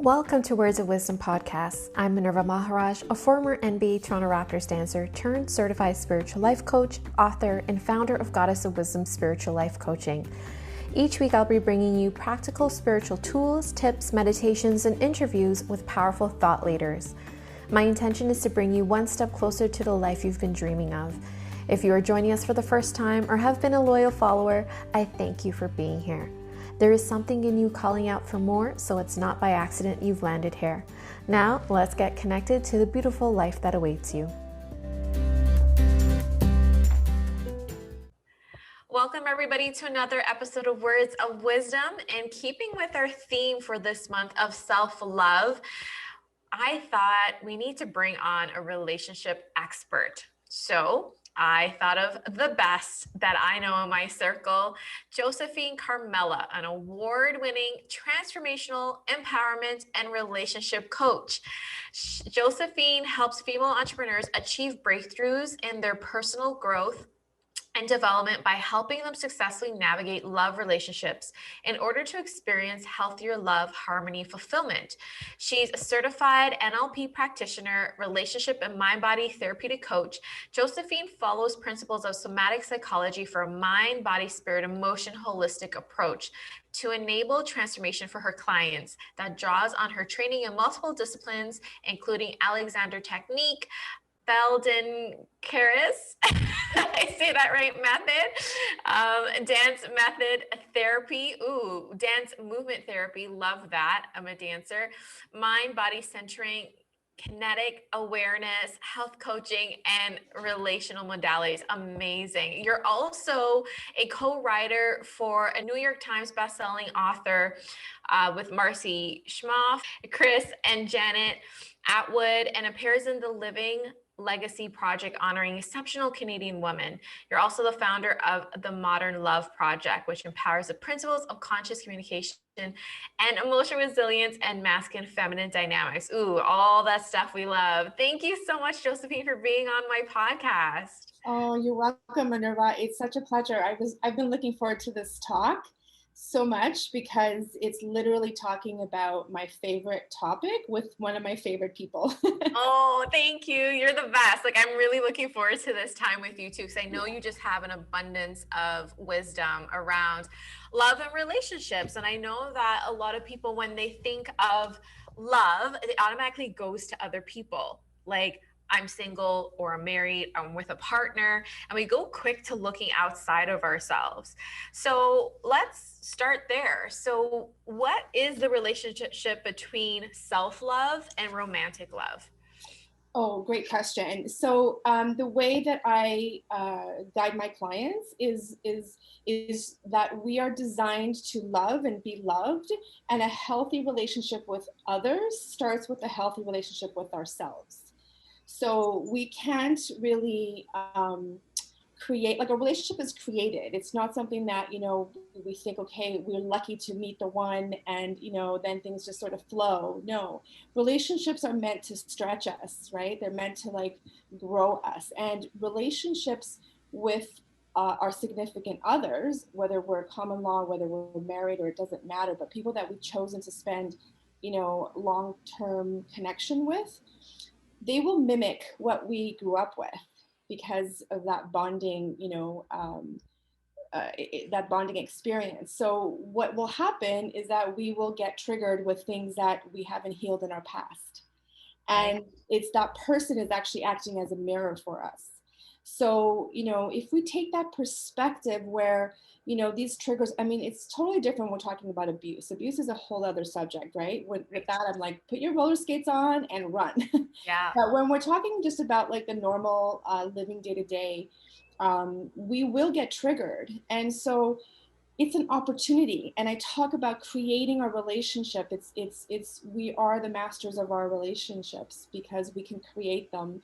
Welcome to Words of Wisdom podcast. I'm Minerva Maharajh, a former NBA Toronto Raptors dancer turned certified spiritual life coach, author, and founder of Goddess of Wisdom Spiritual Life Coaching. Each week I'll be bringing you practical spiritual tools, tips, meditations, and interviews with powerful thought leaders. My intention is to bring you one step closer to the life you've been dreaming of. If you are joining us for the first time or have been a loyal follower, I thank you for being here. There is something in you calling out for more, so it's not by accident you've landed here. Now, let's get connected to the beautiful life that awaits you. Welcome everybody to another episode of Words of Wisdom. And keeping with our theme for this month of self-love, I thought we need to bring on a relationship expert. So I thought of the best that I know in my circle, Josephine Carmela, an award-winning transformational empowerment and relationship coach. Josephine helps female entrepreneurs achieve breakthroughs in their personal growth and development by helping them successfully navigate love relationships in order to experience healthier love, harmony, fulfillment. She's a certified NLP practitioner, relationship and mind-body therapeutic coach. Josephine follows principles of somatic psychology for a mind, body, spirit, emotion, holistic approach to enable transformation for her clients that draws on her training in multiple disciplines, including Alexander Technique, Feldenkrais, I say that right, method, dance method therapy, dance movement therapy, love that, I'm a dancer, mind, body centering, kinetic awareness, health coaching, and relational modalities. Amazing. You're also a co-writer for a New York Times bestselling author with Marcy Schmoff, Chris, and Janet Atwood, and appears in the Living Legacy Project honoring exceptional Canadian women. You're also the founder of the Modern Love Project, which empowers the principles of conscious communication and emotional resilience and masculine feminine dynamics. All that stuff we love. Thank you so much, Josephine, for being on my podcast. Oh, you're welcome, Minerva. It's such a pleasure. I've been looking forward to this talk so much because it's literally talking about my favorite topic with one of my favorite people. Oh, thank you. You're the best. Like, I'm really looking forward to this time with you too, because I know you just have an abundance of wisdom around love and relationships. And I know that a lot of people, when they think of love, it automatically goes to other people. Like, I'm single or I'm married, I'm with a partner, and we go quick to looking outside of ourselves. So let's start there. So what is the relationship between self-love and romantic love? Oh, great question. So the way that I guide my clients is that we are designed to love and be loved, and a healthy relationship with others starts with a healthy relationship with ourselves. So we can't really create, like, a relationship is created. It's not something that, we think, okay, we're lucky to meet the one and, then things just sort of flow. No, relationships are meant to stretch us, right? They're meant to like grow us. And relationships with our significant others, whether we're common law, whether we're married, or it doesn't matter, but people that we've chosen to spend, long-term connection with, they will mimic what we grew up with because of that bonding, that bonding experience. So what will happen is that we will get triggered with things that we haven't healed in our past. And it's that person is actually acting as a mirror for us. So, if we take that perspective where, these triggers, I mean, it's totally different when we're talking about abuse. Abuse is a whole other subject, right? With that, I'm like, put your roller skates on and run. Yeah. But when we're talking just about like the normal living day to day, we will get triggered. And so it's an opportunity. And I talk about creating a relationship. We are the masters of our relationships because we can create them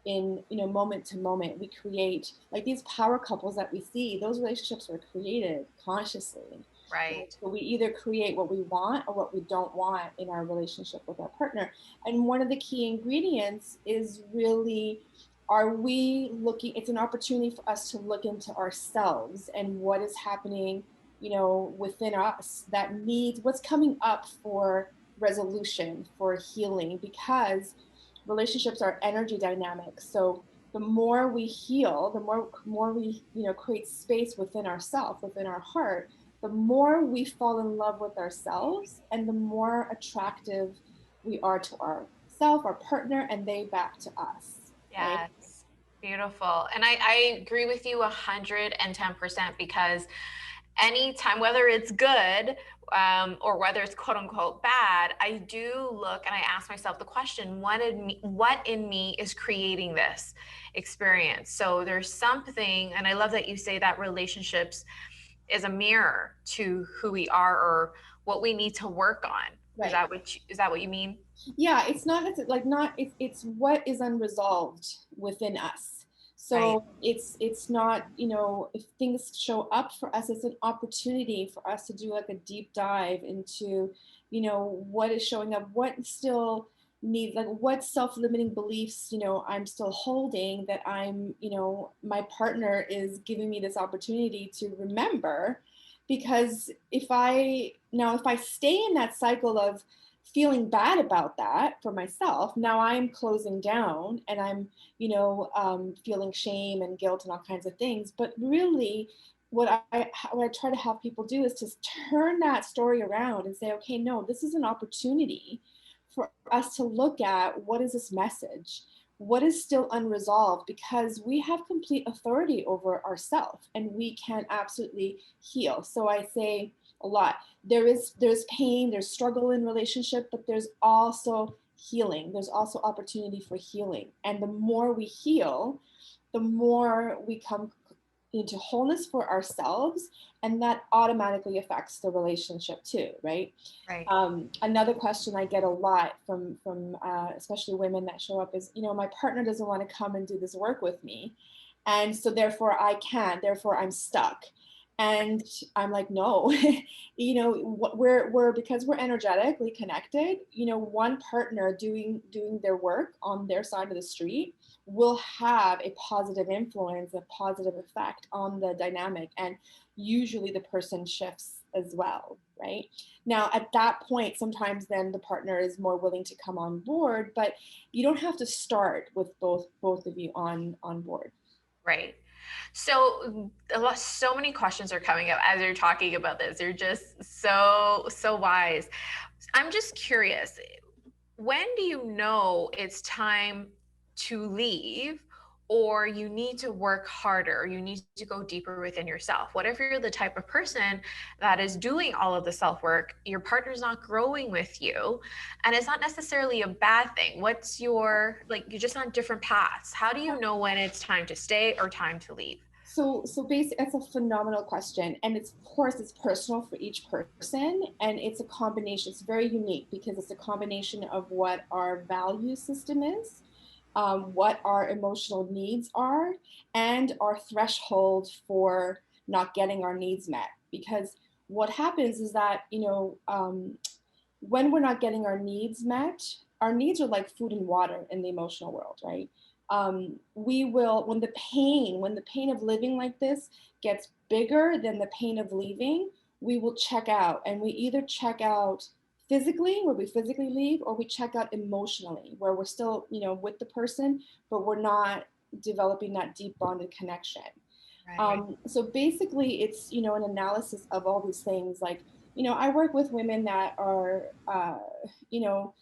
in, moment to moment. We create, like, these power couples that we see, those relationships were created consciously. Right. So we either create what we want or what we don't want in our relationship with our partner. And one of the key ingredients is really, are we looking, it's an opportunity for us to look into ourselves and what is happening, within us that needs, what's coming up for resolution, for healing, because relationships are energy dynamics. So the more we heal, the more we, create space within ourselves, within our heart, the more we fall in love with ourselves, and the more attractive we are to ourself, our partner, and they back to us. Right? Yes. Beautiful. And I agree with you 110%, because anytime, whether it's good or whether it's quote unquote bad, I do look and I ask myself the question, what in me is creating this experience? So there's something, and I love that you say that relationships is a mirror to who we are or what we need to work on. Right. Is that what you mean? Yeah, it's not it's what is unresolved within us. Right. So it's not, if things show up for us, it's an opportunity for us to do like a deep dive into, what is showing up, what still needs, like what self-limiting beliefs, I'm still holding, that my partner is giving me this opportunity to remember. Because if I stay in that cycle of feeling bad about that for myself, now I'm closing down, and I'm, feeling shame and guilt and all kinds of things. But really, what I try to have people do is to turn that story around and say, okay, no, this is an opportunity for us to look at, what is this message? What is still unresolved? Because we have complete authority over ourselves, and we can absolutely heal. So I say a lot, there's pain, there's struggle in relationship, but there's also healing. There's also opportunity for healing. And the more we heal, the more we come into wholeness for ourselves, and that automatically affects the relationship too, right? Right. Another question I get a lot from especially women that show up is, my partner doesn't want to come and do this work with me, and so therefore I can't, therefore I'm stuck. And I'm like, no, we're because we're energetically connected, one partner doing their work on their side of the street will have a positive influence, a positive effect on the dynamic. And usually the person shifts as well, right? Now, at that point, sometimes then the partner is more willing to come on board, but you don't have to start with both of you on board. Right. So so many questions are coming up as you're talking about this. You're just so wise. I'm just curious, when do you know it's time to leave, or you need to work harder, or you need to go deeper within yourself? What if you're the type of person that is doing all of the self work, your partner's not growing with you, and it's not necessarily a bad thing? What's your, like, you're just on different paths. How do you know when it's time to stay or time to leave? So basically, that's a phenomenal question, and it's, of course, it's personal for each person, and it's a combination. It's very unique because it's a combination of what our value system is, what our emotional needs are, and our threshold for not getting our needs met. Because what happens is that, when we're not getting our needs are like food and water in the emotional world, right? We will, when the pain of living like this gets bigger than the pain of leaving, we will check out. And we either check out physically, where we physically leave, or we check out emotionally, where we're still, with the person, but we're not developing that deep bonded connection. Right. So basically, it's, an analysis of all these things. Like, I work with women that are, you know,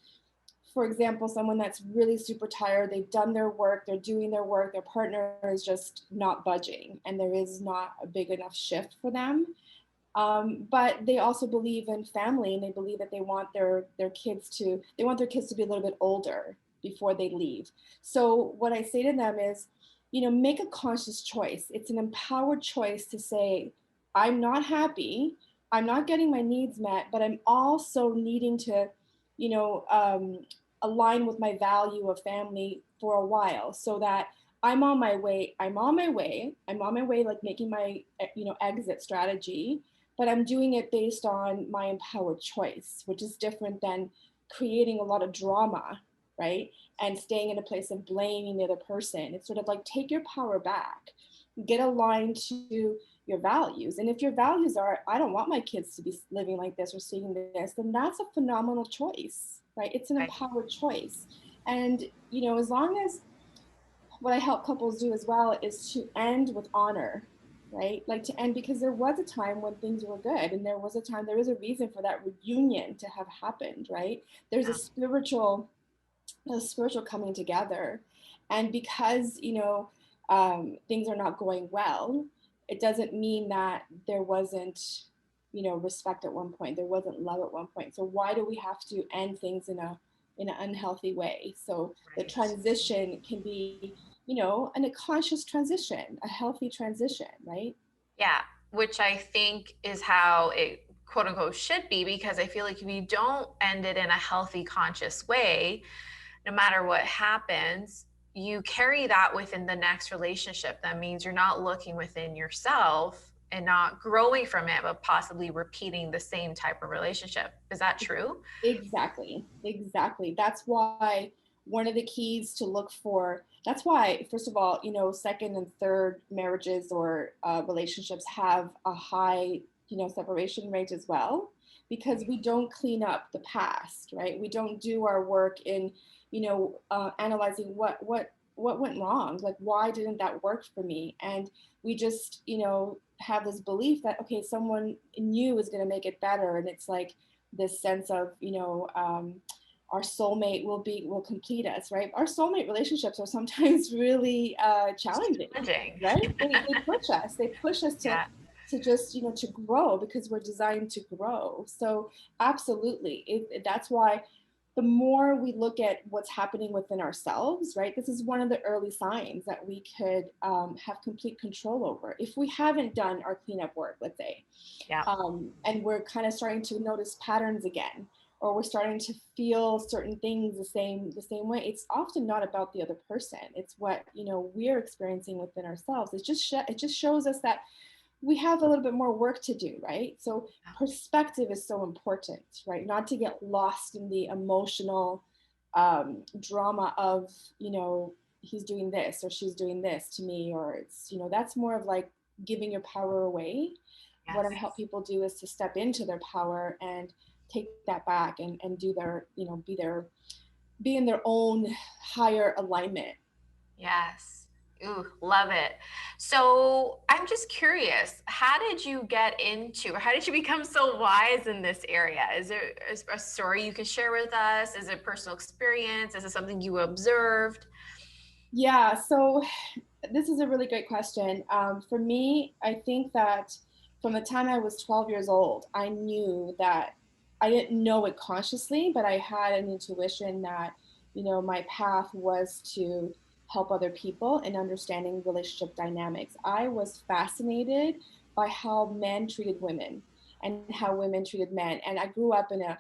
for example, someone that's really super tired, they've done their work, they're doing their work, their partner is just not budging, and there is not a big enough shift for them. But they also believe in family, and they believe that they want their kids to be a little bit older before they leave. So what I say to them is, make a conscious choice. It's an empowered choice to say, I'm not happy, I'm not getting my needs met, but I'm also needing to, you know, um, align with my value of family for a while, so that I'm on my way, like making my, exit strategy, but I'm doing it based on my empowered choice, which is different than creating a lot of drama, right? And staying in a place of blaming the other person. It's sort of like, take your power back, get aligned to your values. And if your values are, I don't want my kids to be living like this or seeing this, then that's a phenomenal choice, right? It's an Right. empowered choice. And, as long as, what I help couples do as well is to end with honor, right? Like to end, because there was a time when things were good, and there is a reason for that reunion to have happened, right? There's Yeah. a spiritual coming together. And because, things are not going well, it doesn't mean that there wasn't, respect at one point, there wasn't love at one point. So why do we have to end things in an unhealthy way? So the Right. transition can be, a conscious transition, a healthy transition, right? Yeah, which I think is how it quote unquote should be, because I feel like if you don't end it in a healthy, conscious way, no matter what happens, you carry that within the next relationship. That means you're not looking within yourself and not growing from it, but possibly repeating the same type of relationship. Is that true? Exactly. Exactly. That's why one of the keys to look for, that's why, first of all, second and third marriages or relationships have a high, separation rate as well, because we don't clean up the past, right? We don't do our work in, analyzing what went wrong, like why didn't that work for me? And we just, have this belief that, okay, someone new is going to make it better. And it's like, this sense of our soulmate will complete us, right? Our soulmate relationships are sometimes really challenging, Challenging. right? They push us Yeah. to just to grow, because we're designed to grow. So absolutely, that's why the more we look at what's happening within ourselves, right? This is one of the early signs that we could have complete control over. If we haven't done our cleanup work, let's say, Yeah. and we're kind of starting to notice patterns again, or we're starting to feel certain things the same way, it's often not about the other person. It's what we're experiencing within ourselves. It just shows us that we have a little bit more work to do, right? So perspective is so important, right? Not to get lost in the emotional drama of, he's doing this or she's doing this to me, or it's, that's more of like giving your power away. What Yes. I help people do is to step into their power and take that back and do their, be in their own higher alignment. Yes. Ooh, love it. So I'm just curious, how did you get into, or how did you become so wise in this area? Is there a story you can share with us? Is it personal experience? Is it something you observed? Yeah, so this is a really great question. For me, I think that from the time I was 12 years old, I knew that I didn't know it consciously, but I had an intuition that, my path was to help other people in understanding relationship dynamics. I was fascinated by how men treated women and how women treated men. And I grew up in a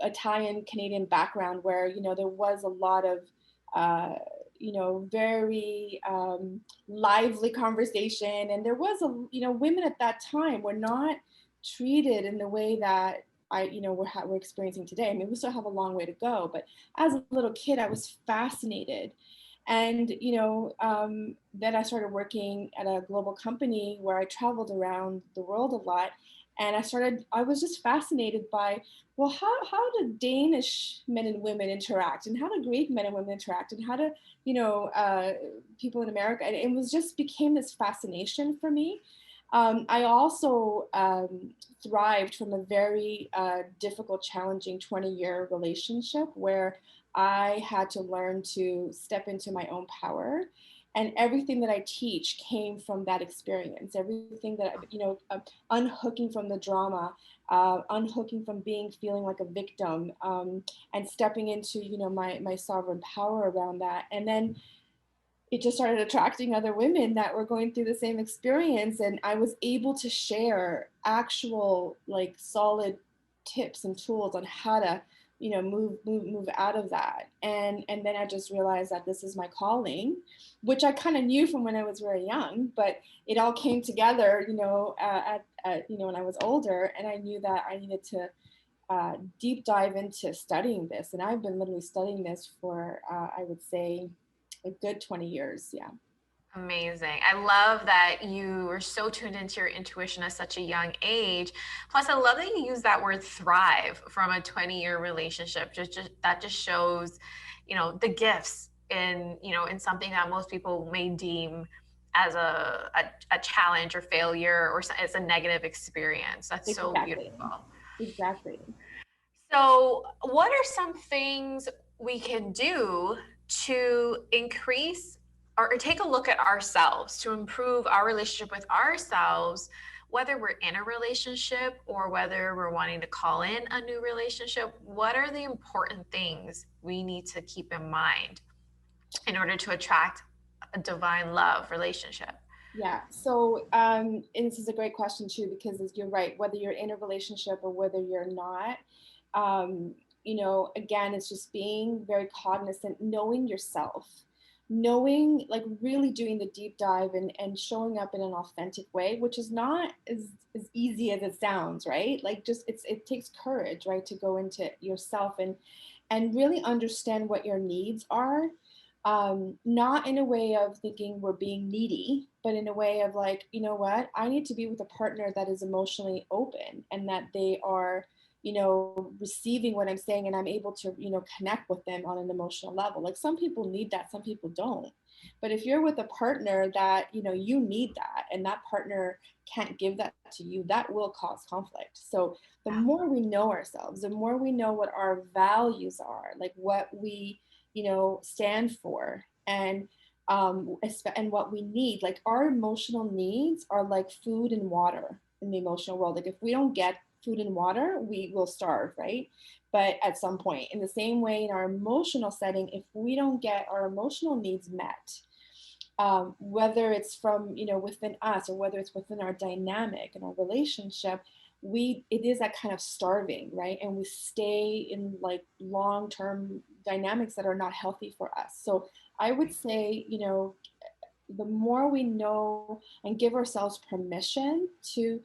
Italian Canadian background where there was a lot of uh, very lively conversation, and there was women at that time were not treated in the way that we're experiencing today. I mean, we still have a long way to go, but as a little kid, I was fascinated. And then I started working at a global company where I traveled around the world a lot, and I was just fascinated by, well, how do Danish men and women interact, and how do Greek men and women interact, and how do people in America, and it was just became this fascination for me. I also thrived from a very difficult, challenging 20-year relationship where I had to learn to step into my own power. And everything that I teach came from that experience. Everything that, unhooking from the drama, unhooking from feeling like a victim, and stepping into, my sovereign power around that. And then it just started attracting other women that were going through the same experience, and I was able to share actual like solid tips and tools on how to move out of that. And then I just realized that this is my calling, which I kind of knew from when I was very young, but it all came together when I was older, and I knew that I needed to deep dive into studying this. And I've been literally studying this for I would say a good 20 years. Yeah. Amazing. I love that you are so tuned into your intuition at such a young age. Plus, I love that you use that word thrive from a 20-year relationship. Just that just shows, the gifts in something that most people may deem as a challenge or failure or as a negative experience. That's so Exactly. beautiful. Exactly. So, what are some things we can do to increase or take a look at ourselves to improve our relationship with ourselves, whether we're in a relationship or whether we're wanting to call in a new relationship? What are the important things we need to keep in mind in order to attract a divine love relationship? Yeah. So, and this is a great question too, because you're right, whether you're in a relationship or whether you're not, um, again, it's just being very cognizant, knowing yourself, knowing, like really doing the deep dive and showing up in an authentic way, which is not as easy as it sounds, right? Like just it takes courage, right, to go into yourself and really understand what your needs are, not in a way of thinking we're being needy, but in a way of like, you know what, I need to be with a partner that is emotionally open and that they are, receiving what I'm saying and I'm able to, connect with them on an emotional level. Like some people need that, some people don't. But if you're with a partner that, you need that and that partner can't give that to you, that will cause conflict. So the more we know ourselves, the more we know what our values are, like what we, stand for, and what we need. Like our emotional needs are like food and water in the emotional world. Like if we don't get food and water, we will starve, right? But at some point, in the same way, in our emotional setting, if we don't get our emotional needs met, whether it's from within us or whether it's within our dynamic and our relationship, it is that kind of starving, right? And we stay in like long-term dynamics that are not healthy for us. So I would say, the more we know and give ourselves permission to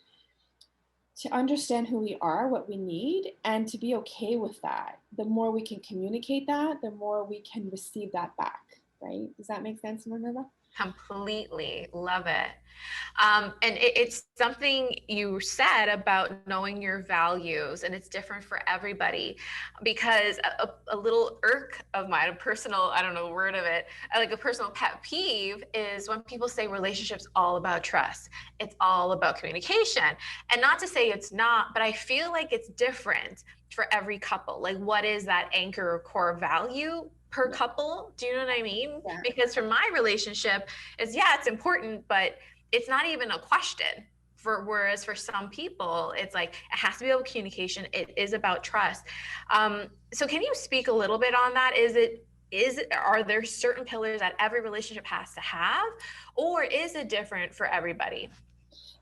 understand who we are, what we need, and to be okay with that, the more we can communicate that, the more we can receive that back, right? Does that make sense, Minerva? Completely love it. And it's something you said about knowing your values, and it's different for everybody. Because a little irk of mine, a personal, I don't know the word of it, like a personal pet peeve is when people say relationships all about trust. It's all about communication. And not to say it's not, but I feel like it's different for every couple. Like, what is that anchor or core value per Yeah. couple? Do you know what I mean? Yeah. Because for my relationship, it's important, but it's not even a question. Whereas for some people, it's like it has to be about communication. It is about trust. So can you speak a little bit on that? Are there certain pillars that every relationship has to have, or is it different for everybody?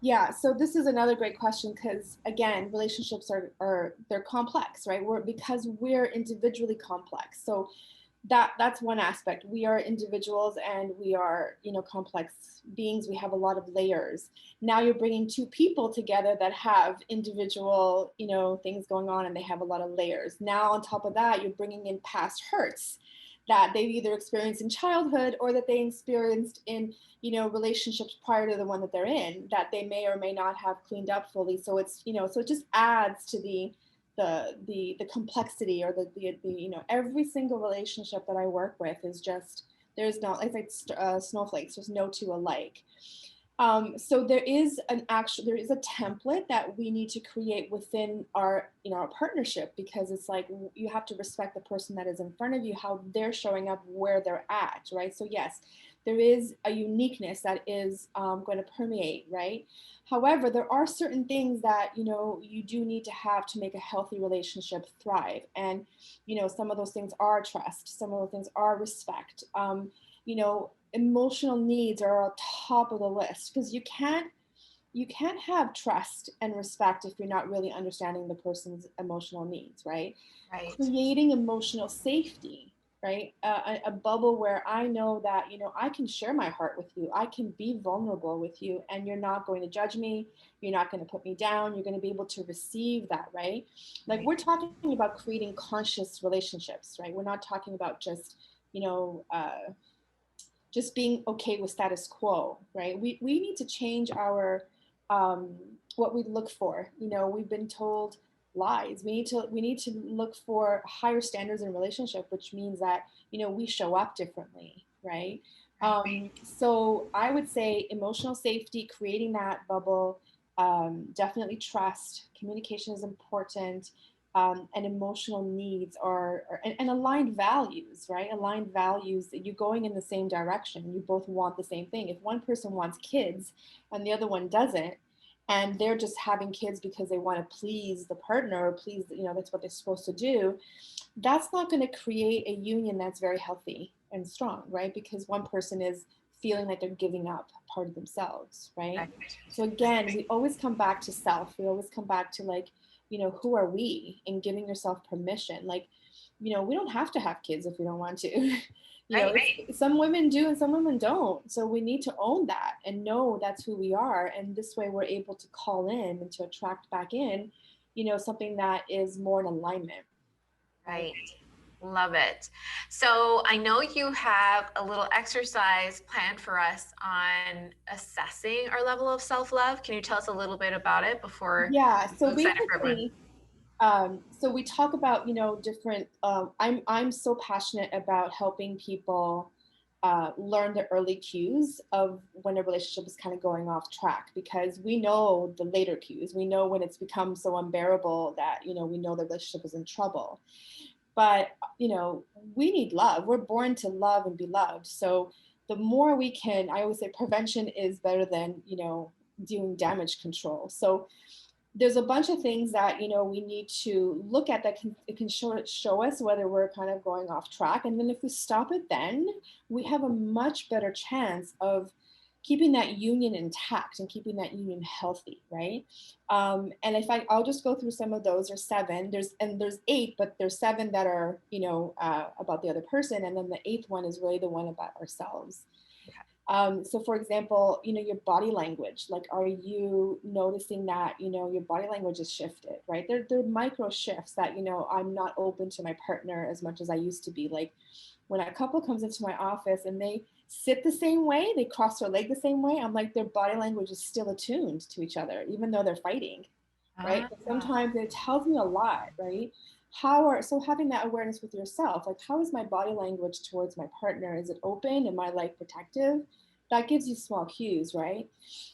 Yeah, so this is another great question because again, relationships are they're complex, right? Because we're individually complex. So that's one aspect. We are individuals and we are, complex beings. We have a lot of layers. Now you're bringing two people together that have individual, things going on and they have a lot of layers. Now on top of that, you're bringing in past hurts that they've either experienced in childhood or that they experienced in, relationships prior to the one that they're in that they may or may not have cleaned up fully. So it's, so it just adds to the complexity or the every single relationship that I work with is just, there's no, it's like snowflakes, there's no two alike. So there is a template that we need to create within our our partnership, because it's like you have to respect the person that is in front of you, how they're showing up, where they're at, right? So yes, there is a uniqueness that is going to permeate, right? However, there are certain things that you do need to have to make a healthy relationship thrive, and some of those things are trust, some of those things are respect. Emotional needs are on top of the list, because you can't have trust and respect if you're not really understanding the person's emotional needs, right? Right. Creating emotional safety, right? A bubble where I know that I can share my heart with you, I can be vulnerable with you, and you're not going to judge me, you're not going to put me down, you're going to be able to receive that, right? Like Right. we're talking about creating conscious relationships, right? We're not talking about just you know uh, just being okay with status quo, right? We need to change our what we look for. You know, we've been told lies. We need to look for higher standards in relationship, which means that, you know, we show up differently, right? So I would say emotional safety, creating that bubble, definitely trust, communication is important, and emotional needs and aligned values, right? Aligned values that you're going in the same direction. You both want the same thing. If one person wants kids and the other one doesn't, and they're just having kids because they want to please the partner or please, you know, that's what they're supposed to do, that's not going to create a union that's very healthy and strong, right? Because one person is feeling like they're giving up part of themselves, right? So again, we always come back to self. We always come back to, like, you know, who are we, and giving yourself permission. Like, you know, we don't have to have kids if we don't want to. You know, some women do and some women don't. So we need to own that and know that's who we are. And this way we're able to call in and to attract back in, you know, something that is more in alignment. Right. Love it. So I know you have a little exercise planned for us on assessing our level of self-love. Can you tell us a little bit about it before? Yeah. So I'm excited for everyone. so we talk about, you know, different, I'm so passionate about helping people learn the early cues of when a relationship is kind of going off track, because we know the later cues. We know when it's become so unbearable that, you know, we know the relationship is in trouble. But, you know, we need love. We're born to love and be loved. So the more we can, I always say prevention is better than, you know, doing damage control. So there's a bunch of things that, you know, we need to look at that can show us whether we're kind of going off track. And then if we stop it, then we have a much better chance of keeping that union intact and keeping that union healthy, right? And if I'll just go through some of those. There's 7. There's 8, but there's 7 that are, you know, about the other person, and then the 8th one is really the one about ourselves. So for example, you know, your body language, like, are you noticing that, you know, your body language is shifted, right? They're micro shifts that, you know, I'm not open to my partner as much as I used to be. Like, when a couple comes into my office and they sit the same way, they cross their leg the same way, I'm like, their body language is still attuned to each other, even though they're fighting, right? But sometimes it tells me a lot, right? So having that awareness with yourself, like, how is my body language towards my partner? Is it open? Am I, like, protective? That gives you small cues, right?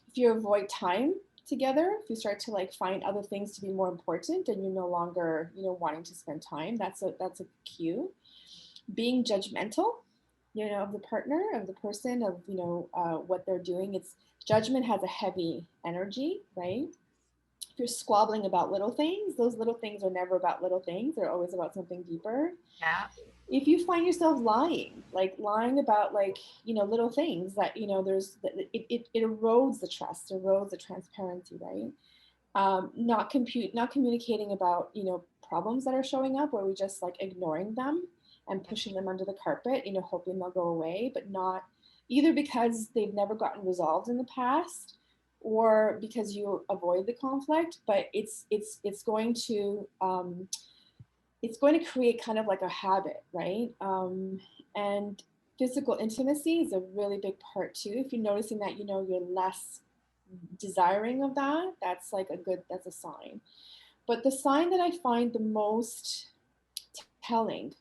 If you avoid time together, if you start to, like, find other things to be more important and you're no longer, you know, wanting to spend time, that's a cue. Being judgmental, you know, of the partner, of the person, of, you know, what they're doing. It's judgment has a heavy energy, right? If you're squabbling about little things, those little things are never about little things. They're always about something deeper. Yeah. If you find yourself lying, like lying about, like, you know, little things that, you know, it erodes the trust, erodes the transparency, right? Not communicating about, you know, problems that are showing up, where we just, like, ignoring them and pushing them under the carpet, you know, hoping they'll go away, but not either because they've never gotten resolved in the past or because you avoid the conflict, but it's going to create kind of like a habit, right? And physical intimacy is a really big part too. If you're noticing that, you know, you're less desiring of that, that's a sign. But the sign that I find the most telling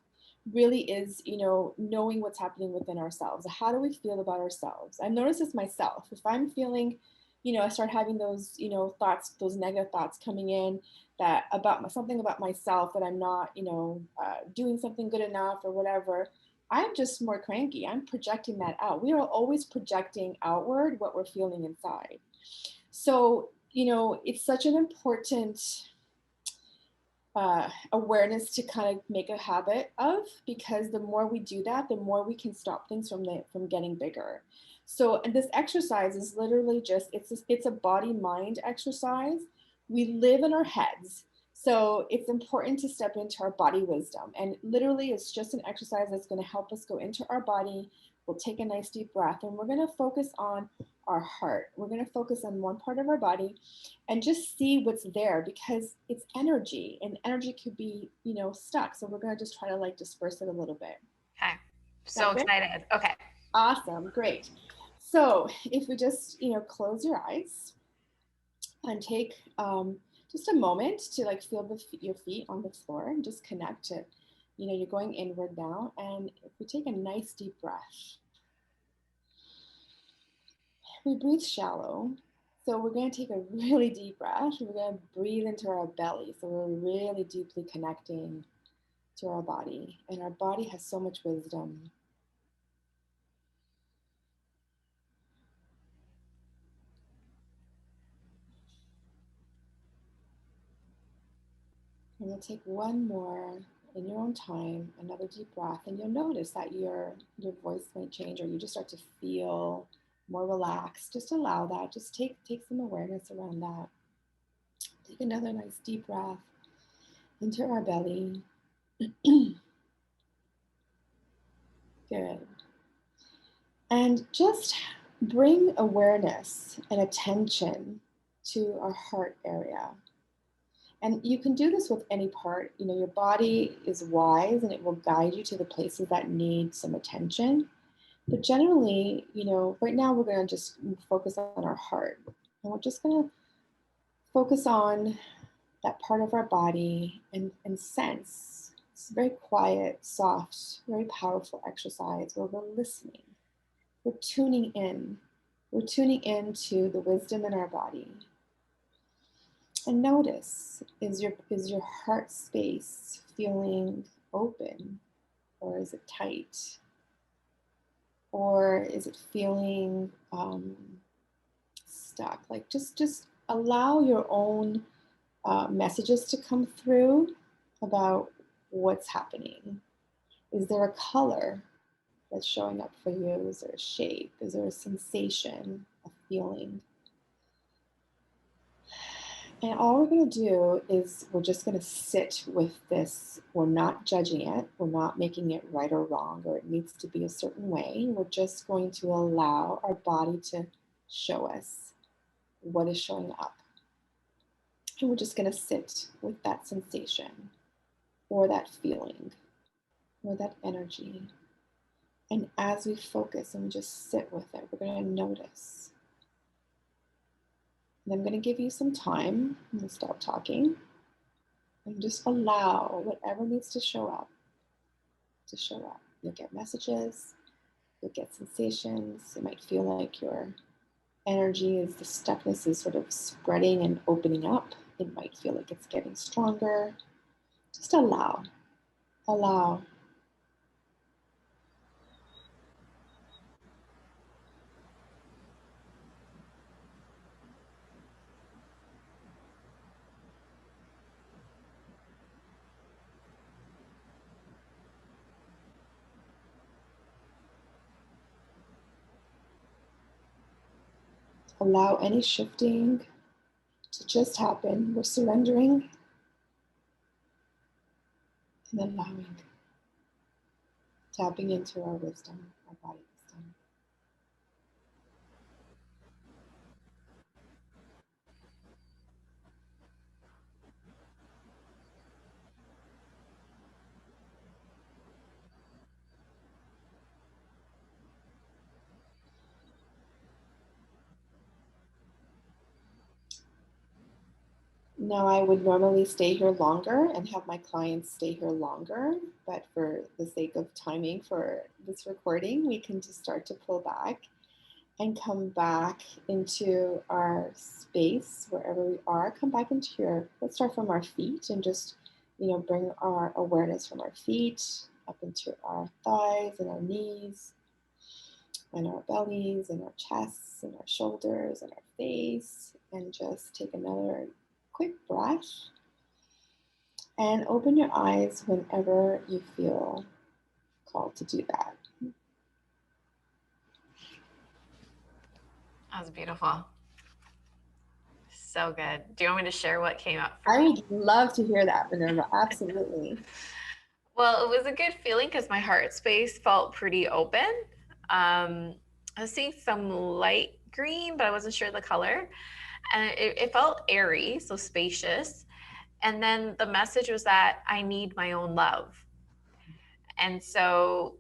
really is, you know, knowing what's happening within ourselves. How do we feel about ourselves? I've noticed this myself. If I'm feeling, you know, I start having those, you know, thoughts, those negative thoughts coming in that about something about myself, that I'm not, you know, doing something good enough or whatever, I'm just more cranky. I'm projecting that out. We are always projecting outward what we're feeling inside. So, you know, it's such an important awareness to kind of make a habit of, because the more we do that, the more we can stop things from getting bigger. So, and this exercise is literally just, it's a body mind exercise. We live in our heads. So it's important to step into our body wisdom. And literally it's just an exercise that's going to help us go into our body. We'll take a nice deep breath and we're going to focus on our heart. We're going to focus on one part of our body and just see what's there, because it's energy and energy could be, stuck. So we're going to just try to like disperse it a little bit. Okay. So excited. Okay. Awesome, great. So if we just, close your eyes and take just a moment to like feel your feet on the floor and just connect to, you're going inward now. And if we take a nice deep breath, we breathe shallow. So we're going to take a really deep breath. We're going to breathe into our belly. So we're really deeply connecting to our body. And our body has so much wisdom. And we'll take one more in your own time, another deep breath, and you'll notice that your voice might change, or you just start to feel more relaxed. Just allow that. Just take some awareness around that. Take another nice deep breath into our belly. Good. And just bring awareness and attention to our heart area. And you can do this with any part. Your body is wise and it will guide you to the places that need some attention. But generally, right now we're going to just focus on our heart. And we're just going to focus on that part of our body and sense. It's a very quiet, soft, very powerful exercise where we're listening. We're tuning in. We're tuning into the wisdom in our body. And notice, is your heart space feeling open, or is it tight? Or is it feeling stuck? Like just allow your own messages to come through about what's happening. Is there a color that's showing up for you? Is there a shape? Is there a sensation, a feeling? And all we're going to do is we're just going to sit with this. We're not judging it. We're not making it right or wrong, or it needs to be a certain way. We're just going to allow our body to show us what is showing up. And we're just going to sit with that sensation or that feeling or that energy. And as we focus and we just sit with it, we're going to notice. And I'm going to give you some time. I'm going to stop talking and just allow whatever needs to show up to show up. You'll get messages, you'll get sensations. It might feel like your energy the stuckness is sort of spreading and opening up. It might feel like it's getting stronger. Just allow. Allow any shifting to just happen. We're surrendering and allowing, tapping into our wisdom, our body wisdom. Now, I would normally stay here longer and have my clients stay here longer, but for the sake of timing for this recording, we can just start to pull back and come back into our space wherever we are. Come back into let's start from our feet and just, bring our awareness from our feet up into our thighs and our knees and our bellies and our chests and our shoulders and our face, and just take another quick breath and open your eyes whenever you feel called to do that. That was beautiful. So good. Do you want me to share what came up for I me? would love to hear that, Minerva. Absolutely. Well, it was a good feeling because my heart space felt pretty open. I was seeing some light green, but I wasn't sure the color. And it felt airy, so spacious. And then the message was that I need my own love. And so,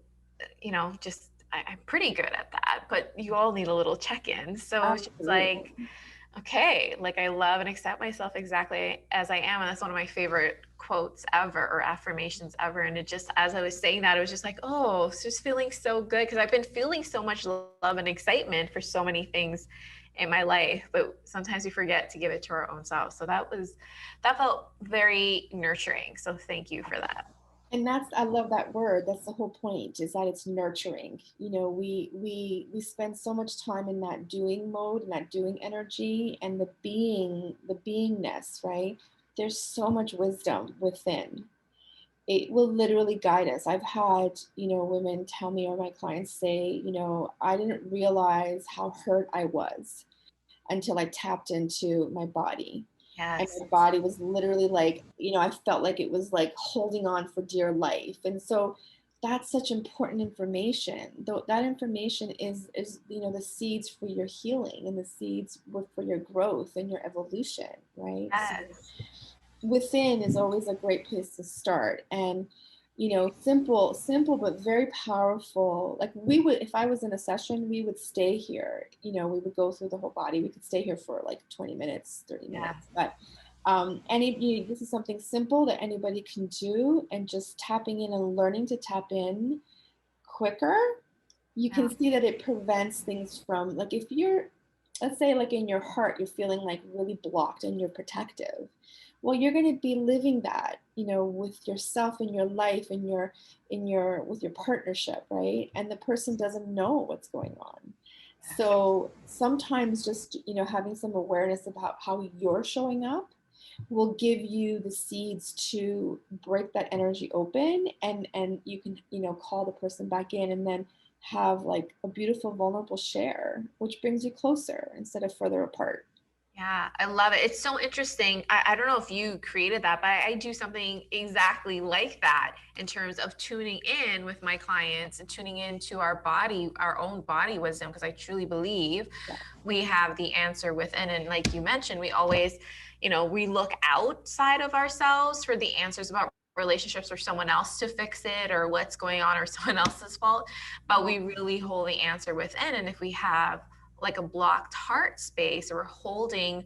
just I'm pretty good at that, but you all need a little check-in. So it's just Absolutely. like, okay, like I love and accept myself exactly as I am. And that's one of my favorite quotes ever or affirmations ever. And it just, as I was saying that, it was just like, oh, it's just feeling so good because I've been feeling so much love and excitement for so many things in my life, but sometimes we forget to give it to our own selves. So that felt very nurturing. So thank you for that. And that's, I love that word. That's the whole point, is that it's nurturing. You know, we spend so much time in that doing mode and that doing energy, and the beingness, right? There's so much wisdom within. It will literally guide us. I've had, women tell me, or my clients say, I didn't realize how hurt I was until I tapped into my body. And Yes. my body was literally like, I felt like it was like holding on for dear life. And so that's such important information. Though that information is the seeds for your healing, and the seeds for your growth and your evolution, right? So Yes. within is always a great place to start. And simple but very powerful. Like, we would, if I was in a session, we would stay here, we would go through the whole body. We could stay here for like 20 minutes, 30 Yeah. minutes. But this is something simple that anybody can do, and just tapping in and learning to tap in quicker, you Yeah. can see that it prevents things from, like, if you're, let's say, like in your heart, you're feeling like really blocked and you're protective. Well, you're going to be living that, with yourself in your life, in your with your partnership, right? And the person doesn't know what's going on. So sometimes just, having some awareness about how you're showing up will give you the seeds to break that energy open, and you can, call the person back in, and then have like a beautiful vulnerable share, which brings you closer instead of further apart. Yeah, I love it. It's so interesting. I don't know if you created that, but I do something exactly like that in terms of tuning in with my clients and tuning into our body, our own body wisdom, because I truly believe Yeah. we have the answer within. And like you mentioned, we always, we look outside of ourselves for the answers about relationships or someone else to fix it or what's going on or someone else's fault. But we really hold the answer within. And if we have like a blocked heart space or holding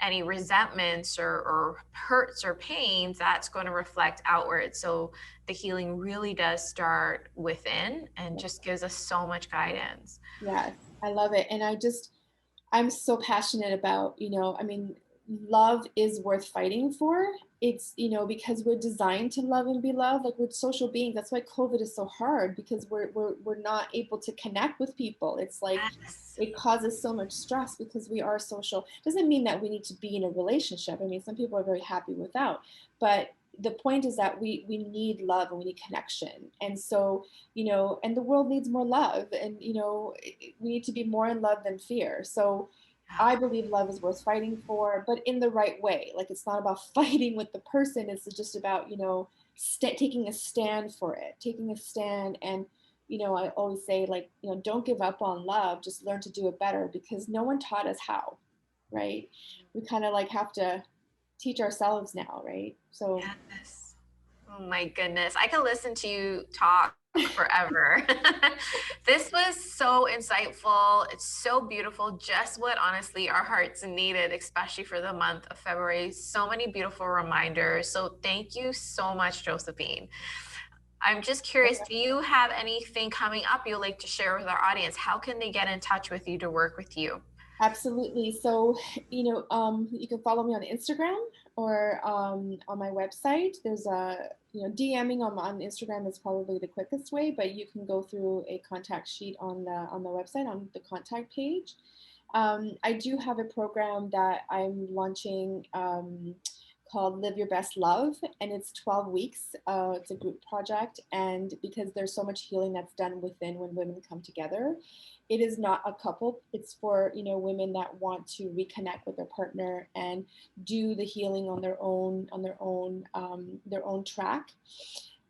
any resentments or hurts or pains, that's going to reflect outward. So the healing really does start within and just gives us so much guidance. Yes, I love it. And I'm so passionate about, I mean, love is worth fighting for. It's, because we're designed to love and be loved. Like, we're social beings. That's why COVID is so hard, because we're not able to connect with people. It's like, Yes. it causes so much stress because we are social. Doesn't mean that we need to be in a relationship. I mean, some people are very happy without, but the point is that we need love and we need connection. And so, and the world needs more love, and we need to be more in love than fear. So I believe love is worth fighting for, but in the right way. Like, it's not about fighting with the person. It's just about, taking a stand for it, taking a stand. And, I always say, like, don't give up on love, just learn to do it better, because no one taught us how, right? We kind of like have to teach ourselves now, right? So Yes. Oh my goodness. I could listen to you talk forever. This was so insightful. It's so beautiful. Just what honestly our hearts needed, especially for the month of February. So many beautiful reminders. So thank you so much, Josephine. I'm just curious, do you have anything coming up you'd like to share with our audience? How can they get in touch with you to work with you? absolutely. So, you can follow me on Instagram, or on my website. There's a, DMing on Instagram is probably the quickest way, but you can go through a contact sheet on the website, on the contact page. I do have a program that I'm launching, called Live Your Best Love, and it's 12 weeks. It's a group project, and because there's so much healing that's done within when women come together, it is not a couple. It's for, women that want to reconnect with their partner and do the healing on their own track.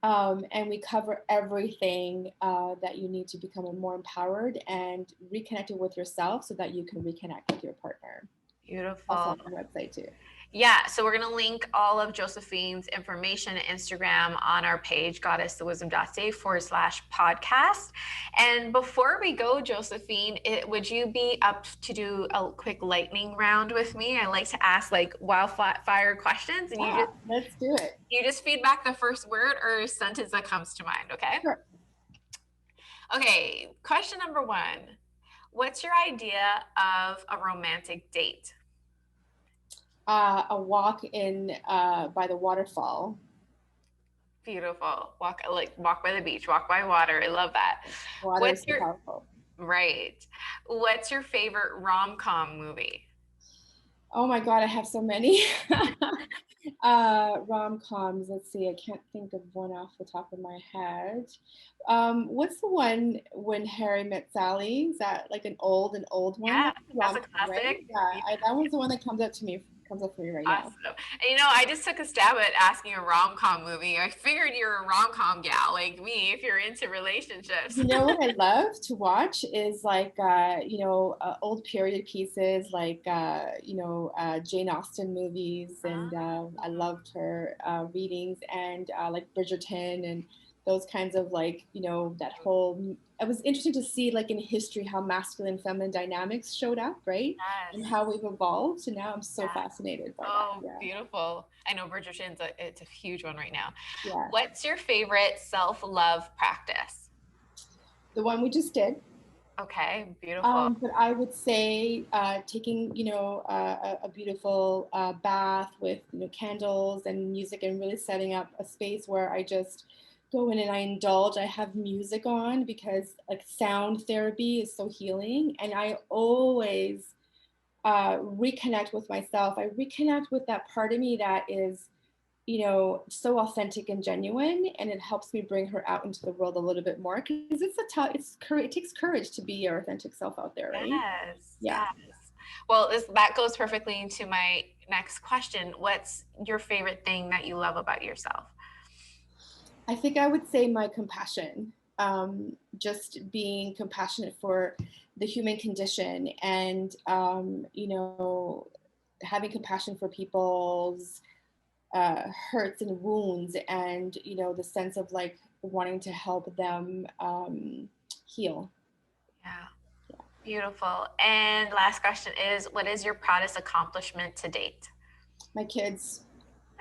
And we cover everything that you need to become more empowered and reconnected with yourself, so that you can reconnect with your partner. Beautiful. Also on our website too. Yeah, so we're going to link all of Josephine's information and Instagram on our page, goddessthewisdom.ca/podcast. And before we go, Josephine, would you be up to do a quick lightning round with me? I like to ask like wildfire questions, and Yeah, let's do it. you just feed back the first word or sentence that comes to mind, okay? Sure. Okay, question number 1. What's your idea of a romantic date? A walk in by the waterfall. Beautiful. Walk by the beach, walk by water. I love that. Water is so powerful. Right. What's your favorite rom-com movie? Oh my God, I have so many. Rom-coms. Let's see. I can't think of one off the top of my head. What's the one when Harry met Sally? Is that like an old one? Yeah, that's a Rom-com, classic. right? Yeah, that one's the one that comes up for me right now. And I just took a stab at asking a rom-com movie. I figured you're a rom-com gal like me if you're into relationships. You know what I love to watch is like old period pieces like Jane Austen movies, and I loved her readings, and like Bridgerton and those kinds of that whole. It was interesting to see like in history how masculine and feminine dynamics showed up, right? Yes. And how we've evolved. And now I'm so fascinated by that. Oh, beautiful. I know Bridgerton's it's a huge one right now. Yeah. What's your favorite self-love practice? The one we just did. Okay, beautiful. But I would say taking, a beautiful bath with, candles and music, and really setting up a space where I just go in and I indulge. I have music on because like sound therapy is so healing. And I always reconnect with myself. I reconnect with that part of me that is, so authentic and genuine, and it helps me bring her out into the world a little bit more, because it takes courage to be your authentic self out there, right? Yes. Yeah. Yes. Well, that goes perfectly into my next question. What's your favorite thing that you love about yourself? I think I would say my compassion. Just being compassionate for the human condition, and having compassion for people's hurts and wounds, and the sense of like wanting to help them heal. Yeah. Beautiful. And last question is, what is your proudest accomplishment to date? My kids.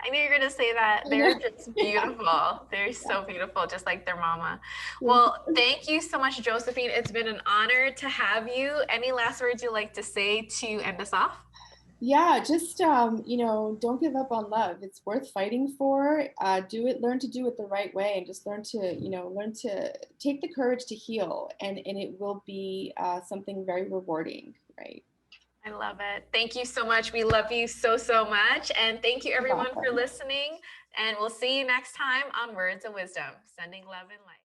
I knew you were going to say that. They're just beautiful. They're so beautiful, just like their mama. Well, thank you so much, Josephine. It's been an honor to have you. Any last words you'd like to say to end us off? Yeah, just don't give up on love. It's worth fighting for. Learn to do it the right way, and just learn to take the courage to heal, and it will be something very rewarding, right? I love it. Thank you so much. We love you so, so much. And thank you everyone for listening. And we'll see you next time on Words of Wisdom, sending love and light.